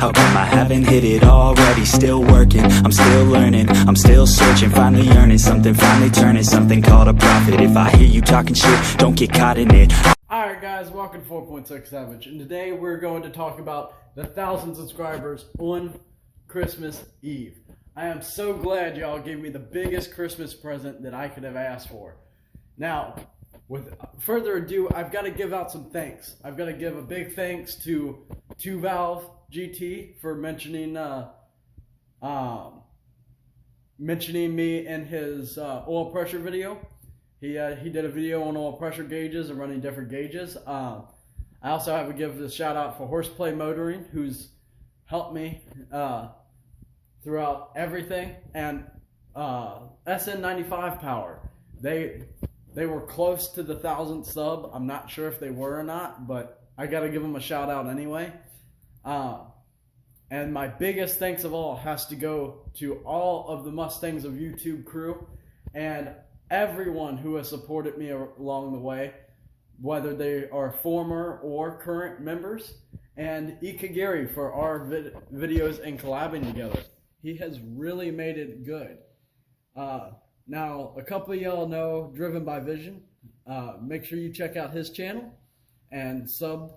How come I haven't hit it already? Still working, I'm still learning, I'm still searching, finally earning something, finally turning something called a profit. If I hear you talking shit, don't get caught in it. Alright guys, welcome to 4.6 Savage, and today we're going to talk about the 1,000 subscribers on Christmas Eve. I am so glad y'all gave me the biggest Christmas present that I could have asked for. Now, with further ado, I've got to give out some thanks. I've got to give a big thanks to 2Valve GT for mentioning me in his oil pressure video. He did a video on oil pressure gauges and running different gauges. I also have to give a shout out for Horseplay Motoring, who's helped me throughout everything, and SN95 Power. They were close to the 1,000th sub. I'm not sure if they were or not, but I got to give them a shout out anyway. And my biggest thanks of all has to go to all of the Mustangs of YouTube crew and everyone who has supported me along the way, whether they are former or current members, and Ikigari for our videos and collabing together. He has really made it good. Now, a couple of y'all know Driven by Vision. Make sure you check out his channel and sub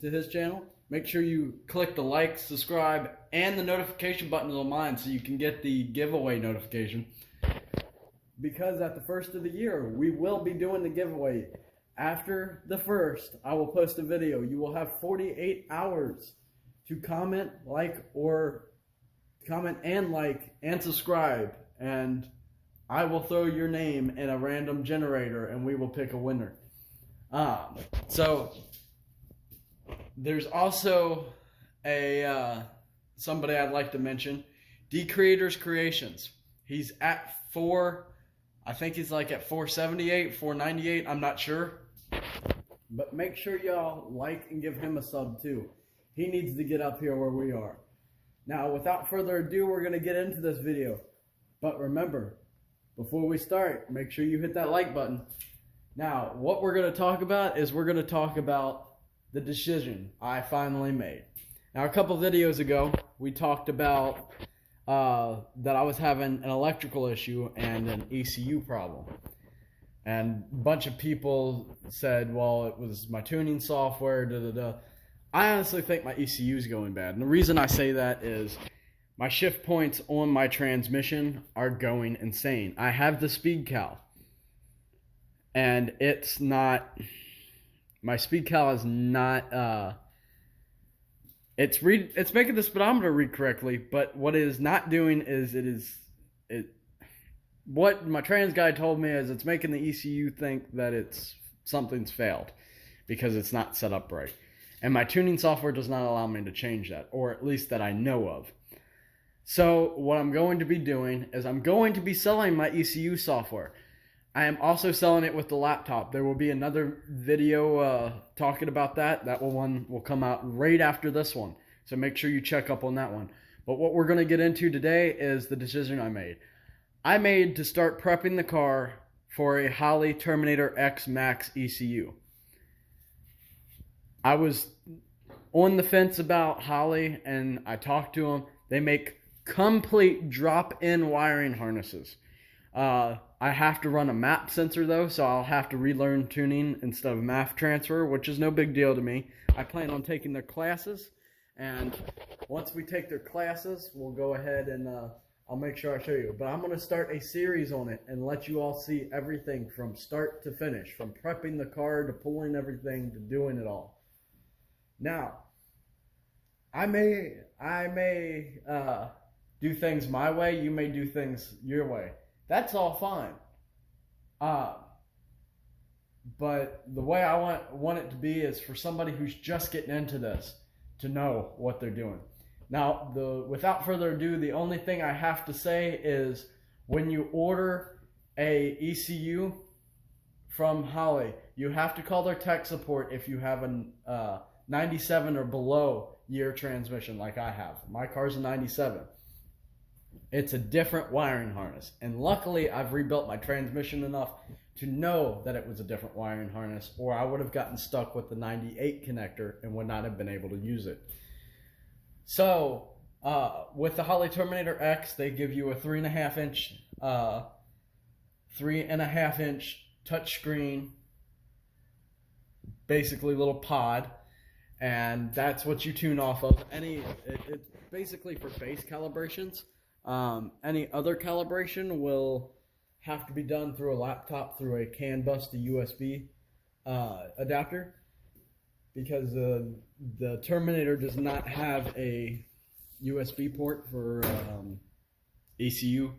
to his channel. Make sure you click the like, subscribe, and the notification buttons on mine so you can get the giveaway notification. Because at the first of the year, we will be doing the giveaway. After the first, I will post a video. You will have 48 hours to comment and subscribe, and I will throw your name in a random generator and we will pick a winner. So there's also somebody I'd like to mention, D Creators Creations. He's at I think he's like at 478, 498, I'm not sure. But make sure y'all like and give him a sub too. He needs to get up here where we are. Now, without further ado, we're going to get into this video. But remember, before we start, make sure you hit that like button. Now, what we're going to talk about is we're going to talk about the decision I finally made. Now, a couple videos ago, we talked about that I was having an electrical issue and an ECU problem. And a bunch of people said, well, it was my tuning software, I honestly think my ECU is going bad. And the reason I say that is my shift points on my transmission are going insane. I have the speed cal, and it's not, my speed cal is not, it's making the speedometer read correctly, but what it is not doing is what my trans guy told me is it's making the ECU think that something's failed because it's not set up right. And my tuning software does not allow me to change that, or at least that I know of. So what I'm going to be doing is I'm going to be selling my ECU software. I am also selling it with the laptop. There will be another video talking about that. That one will come out right after this one. So make sure you check up on that one. But what we're going to get into today is the decision I made. I made to start prepping the car for a Holley Terminator X Max ECU. I was on the fence about Holley, and I talked to them. They make complete drop-in wiring harnesses. I have to run a map sensor though, so I'll have to relearn tuning instead of map transfer, which is no big deal to me. I plan on taking their classes, and once we take their classes, we'll go ahead and I'll make sure I show you. But I'm going to start a series on it and let you all see everything from start to finish, from prepping the car to pulling everything to doing it all. Now, I may do things my way, you may do things your way. That's all fine. But the way I want it to be is for somebody who's just getting into this to know what they're doing. Now, without further ado, the only thing I have to say is when you order a ECU from Holley, you have to call their tech support if you have a 97 or below year transmission like I have. My car's a 97. It's a different wiring harness, and luckily I've rebuilt my transmission enough to know that it was a different wiring harness, or I would have gotten stuck with the 98 connector and would not have been able to use it. So with the Holley Terminator X, they give you a 3.5 inch touchscreen, basically little pod, and that's what you tune off of. It's basically for base calibrations. Any other calibration will have to be done through a laptop through a CAN bus to USB adapter, because the Terminator does not have a USB port for ECU,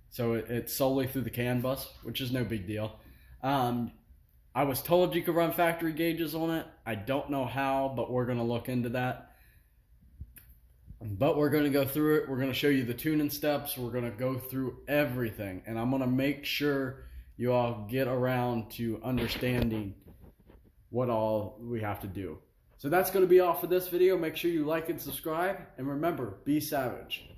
so it's solely through the CAN bus, which is no big deal. I was told you could run factory gauges on it. I don't know how, but we're going to look into that. But we're going to go through it. We're going to show you the tuning steps. We're going to go through everything, and I'm going to make sure you all get around to understanding what all we have to do. So that's going to be all for this video. Make sure you like and subscribe, and remember, be savage.